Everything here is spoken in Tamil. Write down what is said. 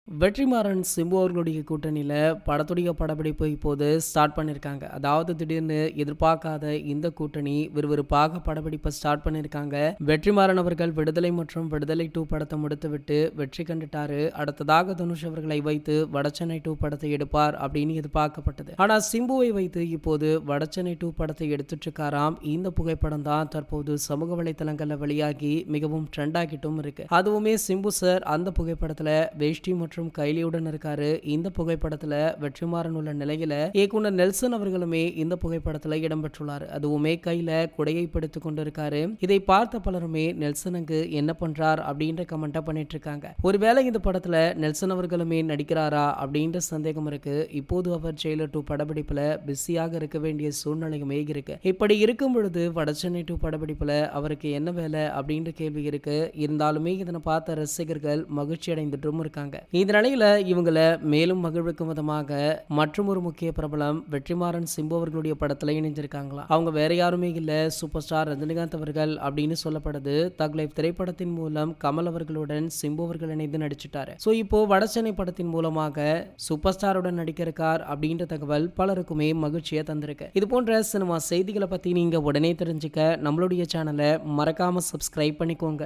வெற்றிமாறன் சிம்பு அவர்களுடைய கூட்டணியில் படத்துடைய படப்பிடிப்பு இப்போது ஸ்டார்ட் பண்ணியிருக்காங்க. அதாவது திடீர்னு எதிர்பார்க்காத இந்த கூட்டணி விறுவிறுப்பாக படப்பிடிப்பை ஸ்டார்ட் பண்ணியிருக்காங்க. வெற்றிமாறன் அவர்கள் விடுதலை மற்றும் விடுதலை 2 படத்தை முடித்துவிட்டு வெற்றி கண்டுட்டாரு. அடுத்ததாக தனுஷ் அவர்களை வைத்து வடச்சென்னை 2 படத்தை எடுப்பார் அப்படின்னு எதிர்பார்க்கப்பட்டது. ஆனால் சிம்புவை வைத்து இப்போது வடச்சென்னை 2 படத்தை எடுத்துட்டு இருக்காராம். இந்த புகைப்படம் தான் தற்போது சமூக வலைதளங்களில் வெளியாகி மிகவும் ட்ரெண்ட் ஆகிட்டும் இருக்கு. அதுவுமே சிம்பு சார் அந்த புகைப்படத்தில் வேஷ்டி மற்றும் கைலியுடன் இருக்காரு. இந்த புகைப்படத்துல வெற்றிமாறன் உள்ள நிலையில இயக்குனர் நெல்சன் அவர்களுமே இந்த புகைப்படத்துல இடம்பெற்றுள்ளார். அதுவுமே கையில குடையை பிடித்துக் கொண்டிருக்காரு. இதை பார்த்த பலருமே நெல்சனுக்கு என்ன பண்றார் அப்படின்ற கமெண்ட் பண்ணிட்டு இருக்காங்க. ஒருவேளை இந்த படத்துல நெல்சன் அவர்களுமே நடிக்கிறாரா அப்படின்ற சந்தேகம் இருக்கு. இப்போது அவர் ஜெயிலர் 2 படப்பிடிப்புல பிஸியாக இருக்க வேண்டிய சூழ்நிலையுமே இருக்கு. இப்படி இருக்கும் பொழுது வடசென்னை 2 படப்பிடிப்புல அவருக்கு என்ன வேலை அப்படின்ற கேள்வி இருக்கு. இருந்தாலுமே இதனை பார்த்த ரசிகர்கள் மகிழ்ச்சி அடைந்துட்டும் இருக்காங்க. இந்த நிலையில இவங்களை மேலும் மகிழ்விக்கும் விதமாக மற்றும் ஒரு முக்கிய பிரபலம் வெற்றிமாறன் சிம்பு அவர்களுடைய படத்துல இணைஞ்சிருக்காங்களா. அவங்க வேற யாருமே இல்ல, சூப்பர் ஸ்டார் ரஜினிகாந்த் அவர்கள் அப்படின்னு சொல்லப்படுது. தக் லைஃப் திரைப்படத்தின் மூலம் கமல் அவர்களுடன் சிம்பு அவர்கள் இணைந்து நடிச்சிட்டாரு. சோ இப்போ வடசென்னை படத்தின் மூலமாக சூப்பர் ஸ்டாருடன் நடிக்க இருக்கார் அப்படின்ற தகவல் பலருக்குமே மகிழ்ச்சியை தந்திருக்கு. இது போன்ற சினிமா செய்திகளை பத்தி நீங்க உடனே தெரிஞ்சுக்க நம்மளுடைய சேனலை மறக்காம சப்ஸ்கிரைப் பண்ணிக்கோங்க.